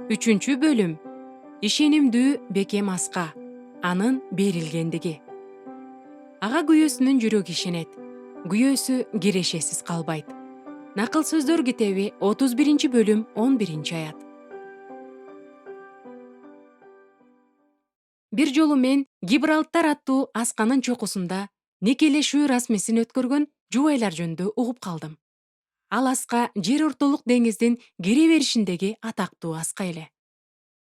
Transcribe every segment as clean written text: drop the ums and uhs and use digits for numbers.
Үчүнчү бөлүм. Ишенимдүү бекем аска, анын берилгендиги. Ага күйөөсүнүн жүрөгү ишенет. Күйөөсү кирешесиз калбайт. Накыл сөздөр китеби 31 бөлүм 11 аят. Бир жолу мен Гибралтар аттуу асканын чокусунда некелешүү расмисин өткөргөн жубайлар жөнүндө угуп калдым. Ал аска жер ортолук деңиздин кире беришиндеги атактуу аска эле.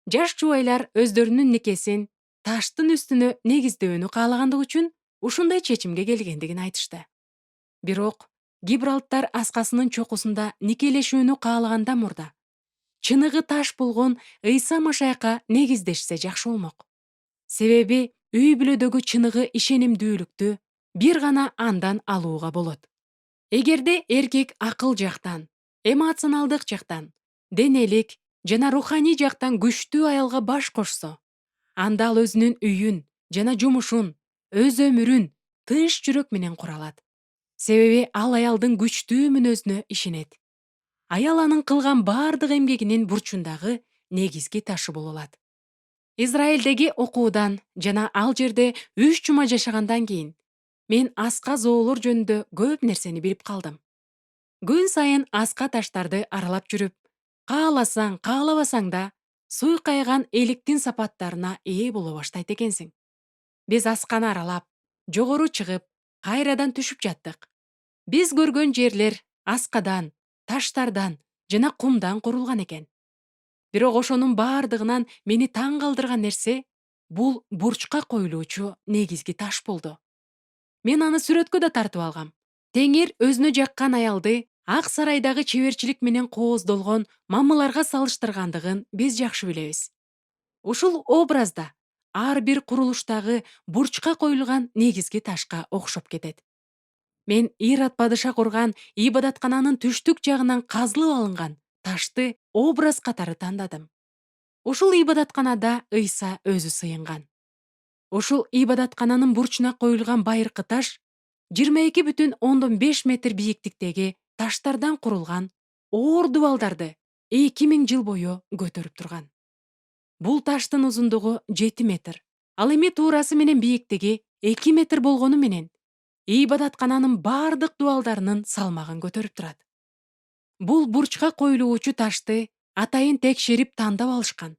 Жаш жубайлар өздөрүнүн никесин таштын үстүнө негиздөөнү каалагандыгы үчүн ушундай чечимге келгендигин айтышты. Бирок Гибралтар аскасынын чокусунда никелешүүнү каалагандан мурда чыныгы таш болгон Ыйса Машаякка негиздешсе жакшы болмок. Себеби үй бүлөдөгү чыныгы ишенимдүүлүктү бир гана андан алууга болот. Эгерде эркек акыл жактан, эмоционалдык жактан, денелик жана руханий жактан күчтүү аялга баш кошсо, анда ал өзүнүн үйүн жана жумушун, өз өмүрүн тынч жүрөк менен кура алат. Себеби ал аялдын күчтүү мүнөзүнө ишенет. Аял анын кылган бардык эмгегинин бурчундагы негизги ташы боло алат. Израилдеги окуудан жана ал жерде 3 жума жашагандан кийин мен аска зоолор жөнүндө көп нерсени билип калдым. Күн сайын аска таштарды аралап жүрүп, кааласаң, каалабасаң да суйкайган эликтин сапаттарына ээ боло баштайт экенсиң. Биз асканы аралап, жогору чыгып, кайрадан түшүп жаттык. Биз көргөн жерлер аскадан, таштардан жана кумдан курулган экен. Бирок ошонун бардыгынан мени таң калтырган нерсе бул бурчка коюлуучу негизги таш болду. Мен аны сүрөткө да тартып алгам. Теңир өзүнө жаккан аялды ак сарайдагы чеберчилик менен кооздолгон мамыларга салыштыргандыгын биз жакшы билебиз. Ушул образда ар бир курулуштагы бурчка коюлган негизги ташка окшоп кетет. Мен Ирод падыша курган ибадаткананын түштүк жагынан казылып алынган ташты образ катары тандадым. Ушул ибадатканада Ыйса өзү сыйынган. Ушул ибадаткананын бурчуна коюлган байыркы таш 22,5 метр бийиктиктеги таштардан курулган оор дубалдарды 2000 жыл бою көтөрүп турган. Бул таштын узундугу 7 метр, ал эми туурасы менен бийиктиги 2 метр болгону менен ибадаткананын бардык дубалдарынын салмагын көтөрүп турат. Бул бурчка коюлуучу ташты атайын текшерип тандап алышкан.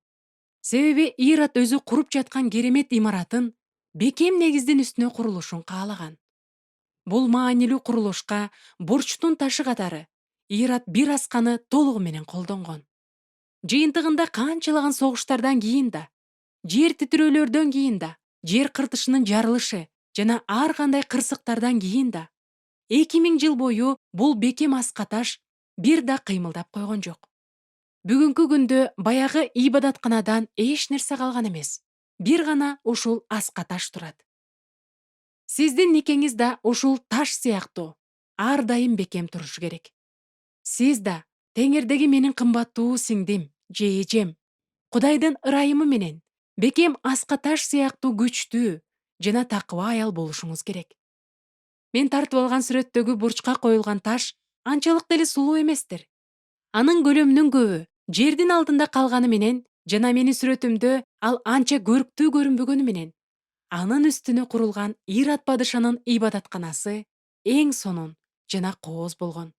Себеби Ирод өзү куруп жаткан керемет имаратын бекем негиздин үстүнө курулушун каалаган. Бул маанилүү курулушка бурчтун ташы катары Ирод бир асканы толугу менен колдонгон. Жыйынтыгында канчалаган согуштардан кийин да, жер титирөөлөрдөн кийин да, жер кыртышынын жарылышы жана ар кандай кырсыктардан кийин да 2000 жыл бою бул бекем аска таш бир да кыймылдап койгон жок. Бүгүнкү күндө баягы ибадатканадан эч нерсе калган эмес. Бир гана ушул аска таш турат. Сиздин никеңиз да ушул таш сыяктуу ар дайым бекем турушу керек. Сиз да теңирдеги менин кымбаттуу сиңдим же эжем, Кудайдын ырайымы менен бекем аска таш сыяктуу күчтүү жана такыба аял болушуңуз керек. Мен тартып алган сүрөттөгү бурчка коюлган таш анчалык деле сулуу эместир. Анын көлөмүнүн көбү жердин алдында калганы менен жана менин сүрөтүмдө ал анча көрктүү көрүнбөгөнү менен анын үстүнө курулган Ирод падышанын ибадатканасы эң сонун жана кооз болгон.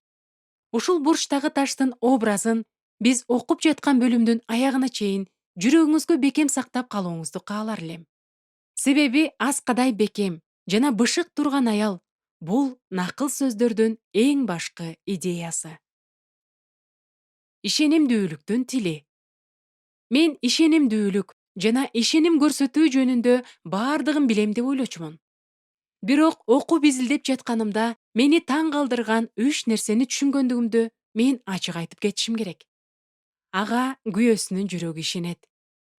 Ушул бурчтагы таштын образын биз окуп жаткан бөлүмдүн аягына чейин жүрөгүңүзгө бекем сактап калууңузду каалар элем. Себеби аскадай бекем жана бышык турган аял бул накыл сөздөрдүн эң башкы идеясы. Ишенимдүүлүктүн тили. Мен ишенимдүүлүк жана ишеним көрсөтүү жөнүндө бардыгын билем деп ойлочумун. Бирок окуп изилдеп жатканымда мени таң калтырган 3 нерсени түшүнгөндүгүмдү мен ачык айтып кетишим керек. Ага күйөөсүнүн жүрөгү ишенет.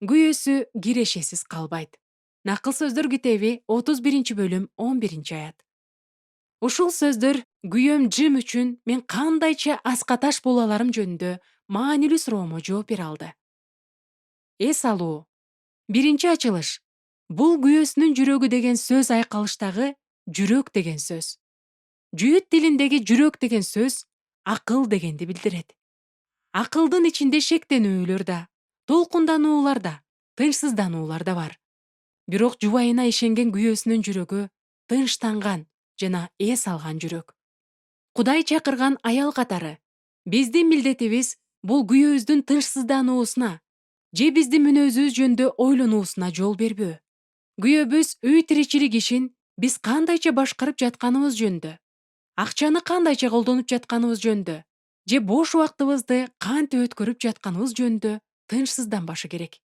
Күйөөсү кирешесиз калбайт. Накыл сөздөр китеби 31 бөлүм 11 аят. Ушул сөздөр күйөөм Джим үчүн мен кандайча аска таш боло аларым жөнүндө маанилүү суроомо жооп бере алды. Эс алуу. Биринчи ачылыш. Бул күйөөсүнүн жүрөгү деген сөз айкалыштагы жүрөк деген сөз. Жүйүт тилиндеги жүрөк деген сөз акыл дегенди билдирет. Акылдын ичинде шектенүүлөр да, толкундануулар да, тынчсыздануулар да бар. Бирок жубайына ишенген күйөөсүнүн жүрөгү тынчтанган жана эс алган жүрөк. Кудай чакырган аял катары биздин милдетибиз бул күйөөбүздүн тынчсыздануусуна же биздин мүнөзүбүз жөнүндө ойлонуусуна жол бербөө. Күйөөбүз үй тиричилик ишин биз кандайча башкарып жатканыбыз жөнүндө, акчаны кандайча колдонуп жатканыбыз жөнүндө же бош убактыбызды кантип өткөрүп жатканыбыз жөнүндө тынчсызданбашы керек.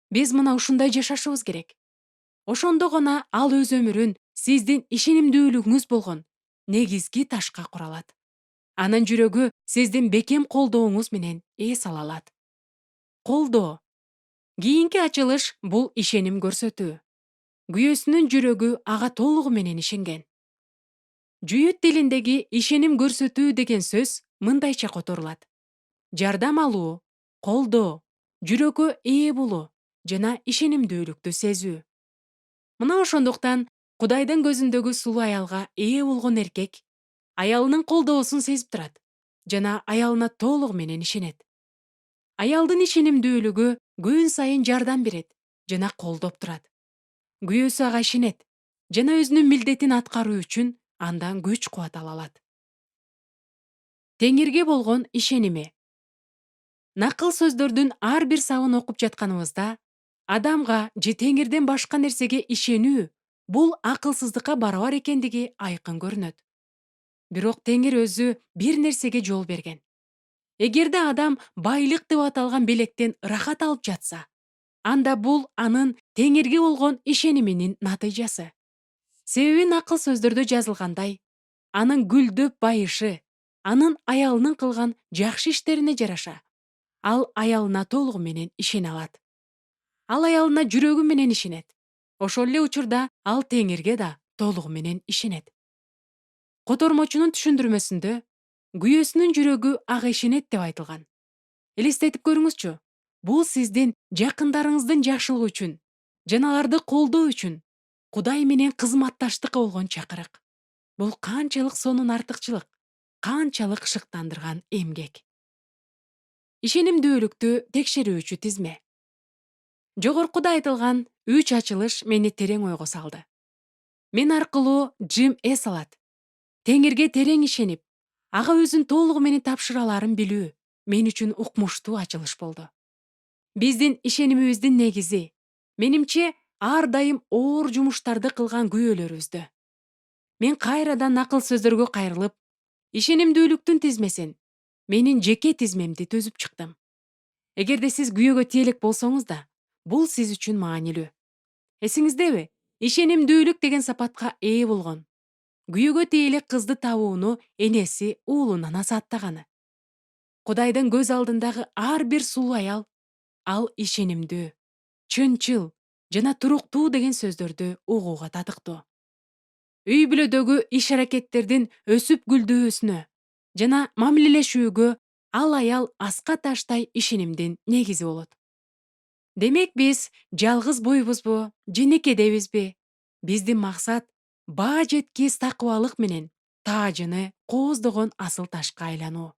Биз мына ушундай жашашыбыз керек. Ошондо гана ал өз өмүрүн сиздин ишенимдүүлүгүңүз болгон негизги ташка кура алат. Анын жүрөгү сиздин бекем колдооңуз менен эс ала алат. Колдоо. Кийинки ачылыш бул ишеним көрсөтүү. Күйөөсүнүн жүрөгү ага толугу менен ишенген. Жүйүт тилиндеги ишеним көрсөтүү деген сөз мындайча которулат: жардам алуу, колдоо, жүрөгкө ээ болуу жана ишенимдүүлүктү сезүү. Мына ошондуктан Кудайдын көзүндөгү сулуу аялга ээ болгон эркек аялынын колдоосун сезип турат жана аялына толугу менен ишенет. Аялдын ишенимдүүлүгү күн сайын жардам берет жана колдоп турат. Күйөөсү ага ишенет жана өзүнүн милдетин аткаруу үчүн андан күч кубат ала алат. Теңирге болгон ишеними. Накыл сөздөрдүн ар бир сабын окуп жатканыбызда адамга же Теңирден башка нерсеге ишенүү бул акылсыздыкка барабар экендиги айкын көрүнөт. Бирок Теңир өзү бир нерсеге жол берген. Эгерде адам байлык деп аталган белектен ырахат алып жатса, анда бул анын Теңирге болгон ишениминин натыйжасы. Себеби накыл сөздөрдө жазылгандай, анын гүлдөп байышы анын аялынын кылган жакшы иштерине жараша. Ал аялына толугу менен ишене алат. Ал аялына жүрөгү менен ишенет. Ошол эле учурда ал Теңирге да толугу менен ишенет. Котормочунун түшүндүрмөсүндө күйөөсүнүн жүрөгү ага ишенет деп айтылган. Элестетип көрүңүзчү, бул сиздин жакындарыңыздын жакшылыгы үчүн жана аларды колдоо үчүн Кудай менен кызматташтыкка болгон чакырык. Бул канчалык сонун артыкчылык, канчалык шыктандырган эмгек. Ишенимдүүлүктү текшерүүчү тизме. Жогоркуда айтылган 3 ачылыш мени терең ойго салды. Мен аркылуу Джим эс алат. Теңирге терең ишенип, ага өзүн толугу менен тапшыра аларын билүү мен үчүн укмуштуу ачылыш болду. Биздин ишенимибиздин негизи, менимче, ар дайым оор жумуштарды кылган күйөөлөрүбүздө. Мен кайрадан накыл сөздөргө кайрылып, ишенимдүүлүктүн тизмесин, менин жеке тизмемди түзүп чыктым. Эгерде сиз күйөөгө тиелек болсоңуз да, бул сиз үчүн маанилүү. Эсиңиздеби? Ишенимдүүлүк деген сапатка ээ болгон. Күйөөгө тиелек кызды табууну энеси уулунан асааттаганы. Кудайдын көз алдындагы ар бир сулуу аял, ал ишенимдүү, чынчыл жана туруктуу деген сөздөрдү угууга татыктуу. Үй бүлөдөгү иш-аракеттердин өсүп гүлдөөсүнө жана мамилелешүүгө ал аял аска таштай ишенимдин негизи болот. Демек биз жалгыз бойбузбу, же некедебизби? Биздин максат баа жеткис такыбалык менен таажыны кооздогон асыл ташка айлануу.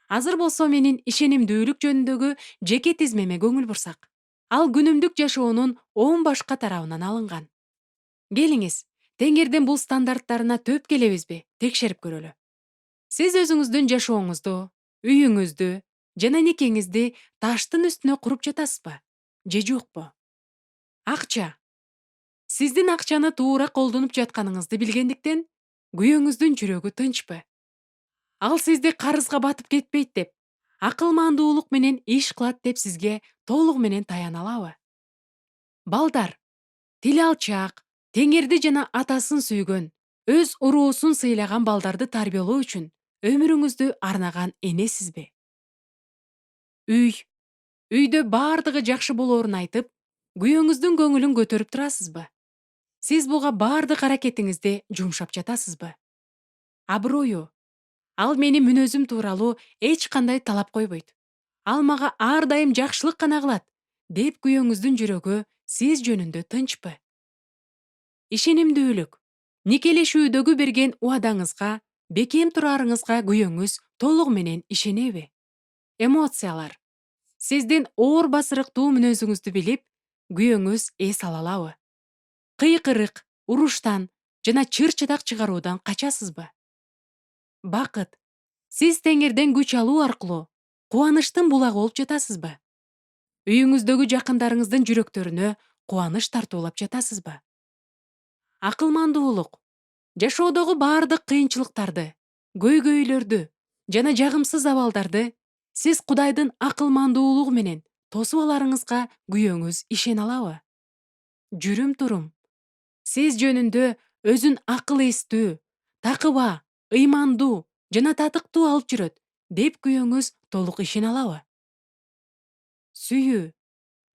Азыр болсо менин ишенимдүүлүк жөнүндөгү жеке тизмеме көңүл бурсак, ал күнүмдүк жашоонун 10 башка тарабынан алынган. Келиңиз, Теңирдин бул стандарттарына төп келебизби? Текшерип көрөлү. Сиз өзүңүздүн жашооңузду, үйүңүздү жана некеңизди таштын үстүнө куруп жатасызбы? Же жокпу? Акча. Сиздин акчаны туура колдонуп жатканыңызды билгендиктен, күйөөңүздүн жүрөгү тынчпы? Ал сизди карызга батып кетпейт деп, акылмандуулук менен иш кылат деп сизге толугу менен таяна алабы? Балдар, тили алчаак, Теңирди жана атасын сүйгөн, өз уруусун сыйлаган балдарды тарбиялоо үчүн өмүрүңүздү арнаган энесизби? Үй. Үйдө бардыгы жакшы болоорун айтып, күйөөңүздүн көңүлүн көтөрүп турасызбы? Сиз буга бардык аракетиңизди жумшап жатасызбы? Аброю. Ал менин мүнөзүм тууралуу эч кандай талап койбойт. Ал мага ар дайым жакшылык гана кылат, деп күйөөңүздүн жүрөгү сиз жөнүндө тынчпы? Ишенимдүүлүк. Никелешүүдөгү берген убадаңызга, бекем турарыңызга күйөөңүз толугу менен ишенеби? Эмоциялар. Сиздин оор басырыктуу мүнөзүңүздү билип, күйөөңүз эс ала алабы? Кыйкырык, уруштан жана чыр чатак чыгаруудан качасызбы? Бакыт. Сиз теңирден күч алуу аркылуу кубанычтын булагы болуп жатасызбы? Үйүңүздөгү жакындарыңыздын жүрөктөрүнө кубаныч тартуулап жатасызбы? Акылмандуулук. Жашоодогу баардык кыйынчылыктарды, көйгөйлөрдү жана жагымсыз абалдарды сиз Кудайдын акылмандуулугу менен тосуп аларыңызга күйөөңүз ишене алабы? Жүрүм-турум. Сиз жөнүндө өзүн акыл эстүү, такыба, ыймандуу жана татыктуу алып жүрөт деп күйөөңүз толук ишене алабы? Сүйүү.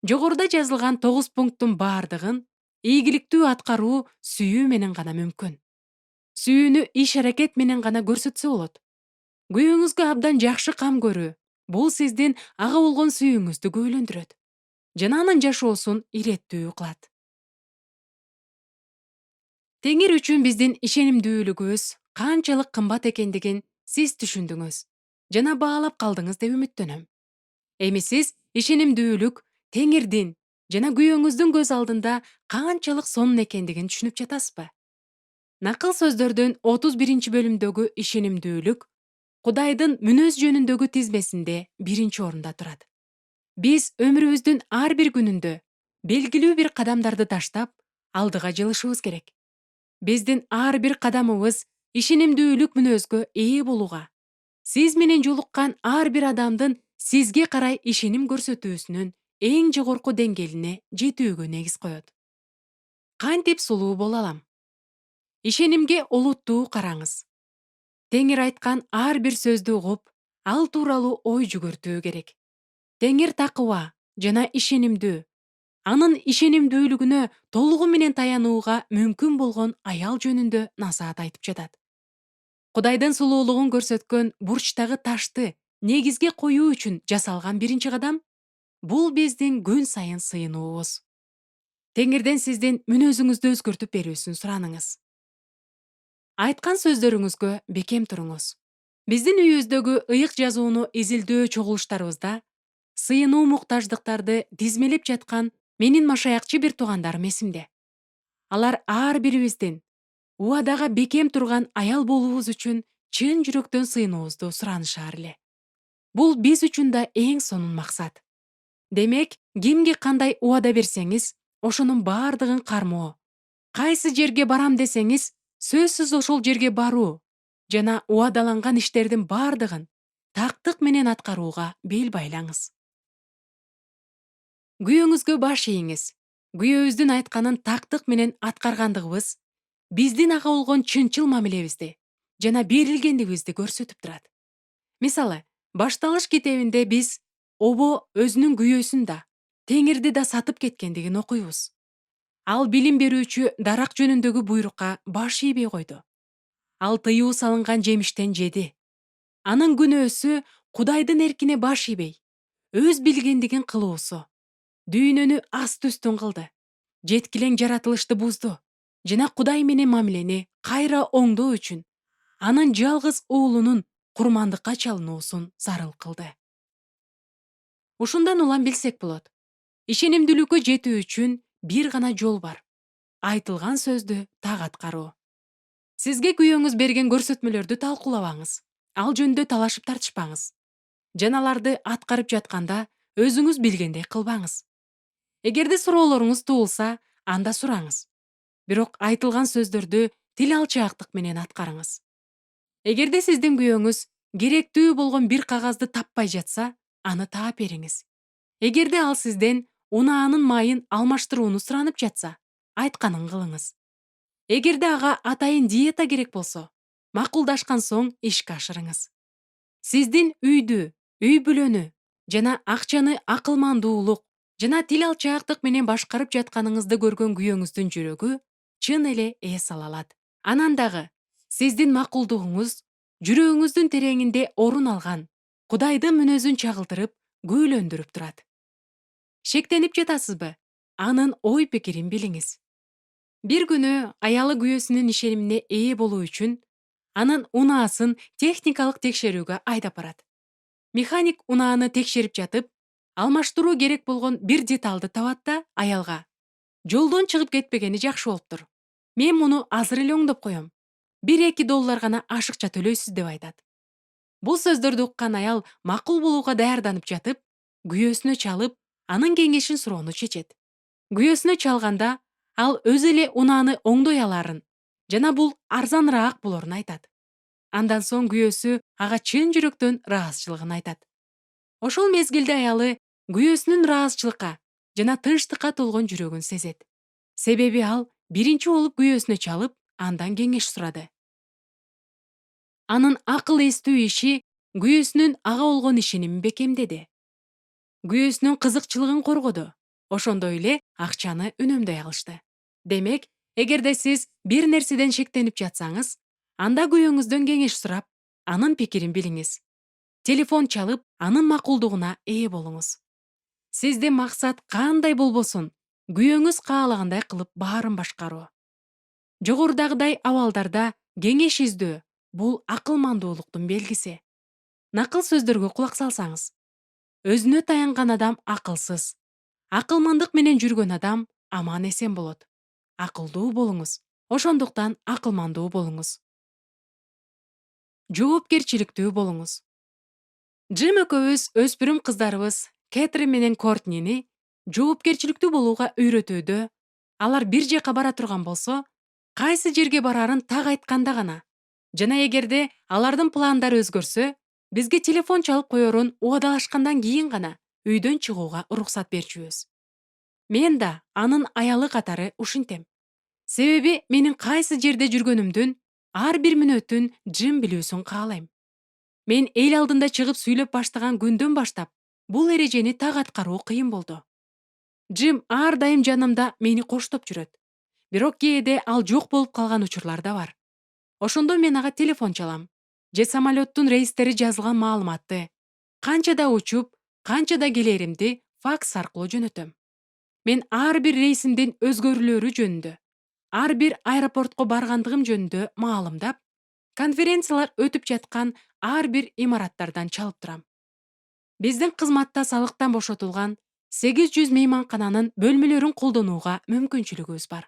Жогоруда жазылган 9 пункттун баардыгын ийгиликтүү аткаруу сүйүү менен гана мүмкүн. Сүйүүнү иш-аракет менен гана көрсөтсө болот. Күйөөңүзгө абдан жакшы кам көрүү бул сиздин ага болгон сүйүүңүздү көбөлөндүрөт жана анын жашоосун иреттүү кылат. Теңир үчүн биздин ишенимдүүлүгүбүз канчалык кымбат экендигин сиз түшүндүңүз жана баалап калдыңыз деп үмүттөнөм. Эми сиз ишенимдүүлүк Теңирдин жана күйөөңүздүн көз алдында канчалык сонун экендигин түшүнүп жатасызбы? Накыл сөздөрдүн 31 бөлүмдөгү ишенимдүүлүк Кудайдын мүнөз жөнүндөгү тизмесинде биринчи орунда турат. Биз өмүрүбүздүн ар бир күнүндө белгилүү бир кадамдарды таштап, алдыга жылышыбыз керек. Биздин ар бир кадамыбыз ишенимдүүлүк мүнөзгө ээ болууга, сиз менен жолуккан ар бир адамдын сизге карай ишеним көрсөтүүсүнүн эң жогорку деңгээлине жетүүгө негиз коет. Кантип сулуу боло алам? Ишенимге олуттуу караңыз. Теңир айткан ар бир сөздү угуп, ал тууралуу ой жүгүртүү керек. Теңир такыба жана ишенимдүү. Анын ишенимдүүлүгүнө толугу менен таянууга мүмкүн болгон аял жөнүндө насаат айтып жатат. Кудайдын сулуулугун көрсөткөн бурчтагы ташты негизге коюу үчүн жасалган биринчи кадам бул биздин күн сайын сыйынуубуз. Теңирден сиздин мүнөзүңүздү өзгөртүп берүүсүн сураныңыз. Айткан сөздөрүңүзгө бекем туруңуз. Биздин үйүбүздөгү ыйык жазууну изилдөө чогулуштарыбызда сыйынуу муктаждыктарды тизмелеп жаткан менин машаякчы бир туугандарым эсимде. Алар ар бирибиздин убадага бекем турган аял болуубуз үчүн чын жүрөктөн сыйынуубузду суранышаар эле. Бул биз үчүн да эң сонун максат. Демек, кимге кандай убада берсеңиз, ошонун баардыгын кармоо. Кайсы жерге барам десеңиз, сөзсүз ошол жерге баруу жана убадаланган иштердин баардыгын тактык менен аткарууга бел байлаңыз. Күйөөңүзгө баш ийиңиз. Күйөөбүздүн айтканын тактык менен аткаргандыгыбыз биздин ага болгон чынчыл мамилебизди жана берилгендигибизди көрсөтүп турат. Мисалы, Башталыш китебинде биз Обо өзүнүн күйөөсүн да, Теңирди да сатып кеткендигин окуйбуз. Ал билим берүүчү дарак жөнүндөгү буйрукка баш ийбей койду. Ал тыюу салынган жемиштен жеди. Анын күнөөсү Кудайдын эркине баш ийбей, өз билгендигин кылуусу. Дүйнөнү аст-үстүн кылды. Жеткилең жаратылышты бузду жана Кудай менен мамилени кайра оңдоо үчүн анын жалгыз уулунун курмандыкка чалынуусун зарыл кылды. Ушундан улам билсек болот. Ишенимдүүлүккө жетүү үчүн бир гана жол бар. Айтылган сөздү так аткаруу. Сизге күйөөңүз берген көрсөтмөлөрдү талкуулабаңыз. Ал жөнүндө талашып тартышпаңыз. Жаналарды аткарып жатканда өзүңүз билгендей кылбаңыз. Эгерде суроолоруңуз туулса, анда сураңыз. Бирок айтылган сөздөрдү тил алчаактык менен аткарыңыз. Эгерде сиздин күйөөңүз керектүү болгон бир кагазды таппай жатса, аны таап бериңиз. Эгерде ал сизден унаанын майын алмаштырууну суранып жатса, айтканын кылыңыз. Эгерде ага атайын диета керек болсо, макулдашкан соң ишке ашырыңыз. Сиздин үйдү, үй бүлөнү жана акчаны акылмандуулук жана тил алчаактык менен башкарып жатканыңызды көргөн күйөөңүздүн жүрөгү чын эле эс ала алат. Анан дагы сиздин макулдугуңуз жүрөгүңүздүн тереңинде орун алган Кудайдын мүнөзүн чагылтырып, күбөлөндүрүп турат. Шектенип жатасызбы? Анын ой пикирин билиңиз. Бир күнү аялы күйөөсүнүн ишенимине ээ болуу үчүн анын унаасын техникалык текшерүүгө айдап барат. Механик унааны текшерип жатып, алмаштыруу керек болгон бир деталды табат да аялга жолдон чыгып кетпегени жакшы болуптур. Мен муну азыр эле оңдоп коем. 1-2 доллар гана ашыкча төлөйсүз деп айтат. Бул сөздөрдү уккан аял макул болууга даярданып жатып, күйөөсүнө чалып, анын кеңешин суроону чечет. Күйөөсүнө чалганда, ал өзү эле унааны оңдой аларын жана бул арзаныраак болорун айтат. Андан соң күйөөсү ага чын жүрөктөн ыраазычылыгын айтат. Ошол мезгилде аялы күйөөсүнүн ыраазычылыкка жана тынчтыкка толгон жүрөгүн сезет. Себеби ал биринчи болуп күйөөсүнө чалып, андан кеңеш сурады. Анын акыл эстүү иши күйөөсүнүн ага болгон ишенимин бекемдеди. Күйөөсүнүн кызыкчылыгын коргоду. Ошондой эле акчаны үнөмдөй алышты. Демек, эгерде сиз бир нерседен шектенип жатсаңыз, анда күйөөңүздөн кеңеш сурап, анын пикирин билиңиз. Телефон чалып, анын макулдугуна ээ болуңуз. Сиздин максат кандай болбосун, күйөөңүз каалагандай кылып баарын башкаруу. Жогорудагыдай абалдарда кеңеш издөө бул акылмандуулуктун белгиси. Накыл сөздөргө кулак салсаңыз, өзүнө таянган адам акылсыз. Акылмандык менен жүргөн адам аман эсен болот. Акылдуу болуңуз. Ошондуктан акылмандуу болуңуз. Жоопкерчиликтүү болуңуз. Джим экөөбүз өспүрүм кыздарыбыз Кэтрин менен Кортнини жоопкерчиликтүү болууга үйрөтүүдө, алар бир жака бара турган болсо, кайсы жерге бараарын так айтканда гана жана эгерде алардын пландары өзгөрсө, бизге телефон чалып коерун убадалашкандан кийин гана үйдөн чыгууга уруксат берчүбүз. Мен да анын аялы катары ушинтем. Себеби менин кайсы жерде жүргөнүмдүн ар бир мүнөтүн Джим билүүсүн каалайм. Мен эл алдында чыгып сүйлөп баштаган күндөн баштап бул эрежени так аткаруу кыйын болду. Джим ар дайым жанымда мени коштоп жүрөт. Бирок кээде ал жок болуп калган учурлар да бар. Ошондо мен ага телефон чалам. Же самолеттун рейстери жазылган маалыматты, канчада учуп, канчада келеримди факс аркылуу жөнөтөм. Мен ар бир рейсимдин өзгөрүүлөрү жөнүндө, ар бир аэропортко баргандыгым жөнүндө маалымдап, конференциялар өтүп жаткан ар бир имараттардан чалып турам. Биздин кызматта салыктан бошотулган 800 мейманкананын бөлмөлөрүн колдонууга мүмкүнчүлүгүбүз бар.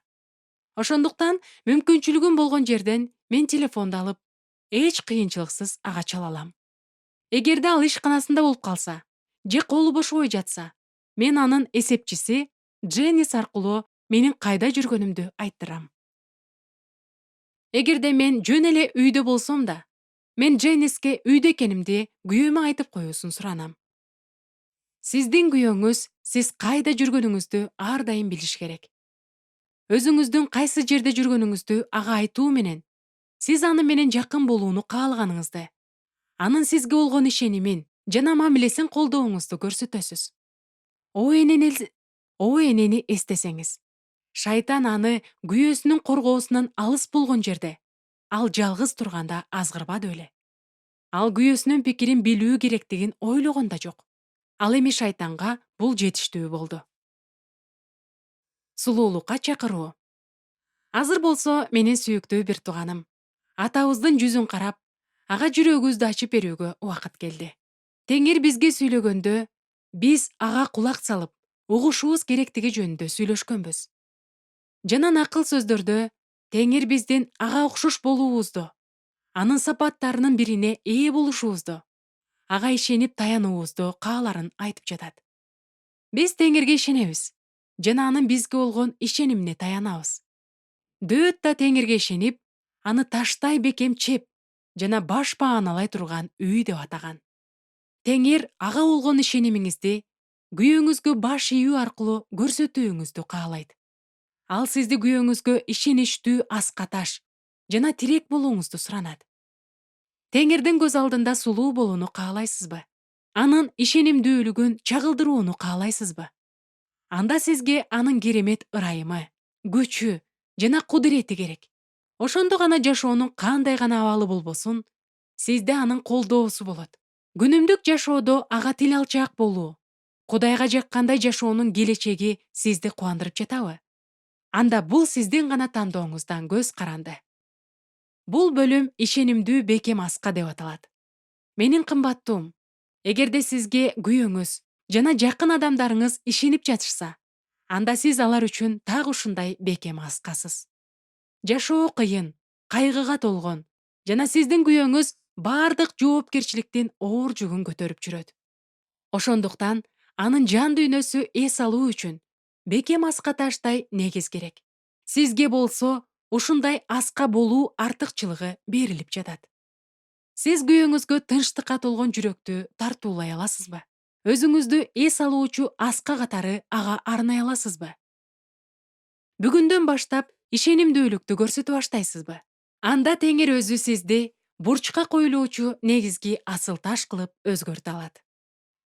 Ошондуктан мүмкүнчүлүгүм болгон жерден мен телефонду алып, эч кыйынчылыксыз ага чала алам. Эгерде ал ишканасында болуп калса, же колу бошобой жатса, мен анын эсепчиси Дженнис аркылуу менин кайда жүргөнүмдү айттырам. Эгерде мен жөн эле үйдө болсом да, мен Дженниске үйдө экенимди күйөөмө айтып коюусун суранам. Сиздин күйөөңүз сиз кайда жүргөнүңүздү ар дайым билиш керек. Өзүңүздүн кайсы жерде жүргөнүңүздү ага айтуу менен, сиз аны менен жакын болууну каалаганыңызды, анын сизге болгон ишенимин жана мамилесин колдооңузду көрсөтөсүз. О энени эстесеңиз, шайтан аны күйөөсүнүн коргоосунан алыс болгон жерде, ал жалгыз турганда азгырбады беле. Ал күйөөсүнүн пикирин билүү керектигин ойлогон да жок. Ал эми шайтанга бул жетиштүү болду. Сулуулукка чакыруу. Азыр болсо менин сүйүктүү бир тууганым. Атабыздын жүзүн карап, ага жүрөгүбүздү ачып берүүгө убакыт келди. Теңир бизге сүйлөгөндө, биз ага кулак салып, угушубуз керектиги жөнүндө сүйлөшкөнбүз. Жана накыл сөздөрдө Теңир биздин ага окшош болуубузду, анын сапаттарынын бирине ээ болушубузду, ага ишенип таянуубузду кааларын айтып жатат. Биз Теңирге ишенебиз жана анын бизге болгон ишенимине таянабыз. Дөөт да Теңирге ишенип, аны таштай бекем чеп жана баш бааналай турган үй деп атаган. Теңир ага болгон ишенимиңизди күйөөңүзгө баш ийүү аркылуу көрсөтүүңүздү каалайт. Ал сизди күйөөңүзгө ишеничтүү аскаташ жана тирек болууңузду суранат. Теңирдин көз алдында сулуу болууну каалайсызбы? Анын ишенимдүүлүгүн чагылдырууну каалайсызбы? Анда сизге анын керемет ырайымы, күчү жана кудурети керек. Ошондо гана жашоонун кандай гана абалы болбосун, сизде анын колдоосу болот. Күнүмдүк жашоодо ага тил алчаак болуу, Кудайга жаккандай жашоонун келечеги сизди кубандырып жатабы? Анда бул сиздин гана тандооңуздан көз каранды. Бул бөлүм ишенимдүү бекем аска деп аталат. Менин кымбаттуум, эгерде сизге күйөөңүз жана жакын адамдарыңыз ишенип жатышса, анда сиз алар үчүн так ушундай бекем аскасыз. Жашоо кыйын, кайгыга толгон жана сиздин күйөөңүз бардык жоопкерчиликтин оор жүгүн көтөрүп жүрөт. Ошондуктан анын жан дүйнөсү эс алуу үчүн бекем аска таштай негиз керек. Сизге болсо ушундай аска болуу артыкчылыгы берилип жатат. Сиз күйөөңүзгө тынчтыкка толгон жүрөктү тартуулай аласызбы? Өзүңүздү эс алуучу аска катары ага арнай аласызбы? Бүгүндөн баштап ишенимдүүлүктү көрсөтө баштайсызбы? Анда Теңир өзү сизди бурчка коюлуучу негизги асыл таш кылып өзгөртө алат.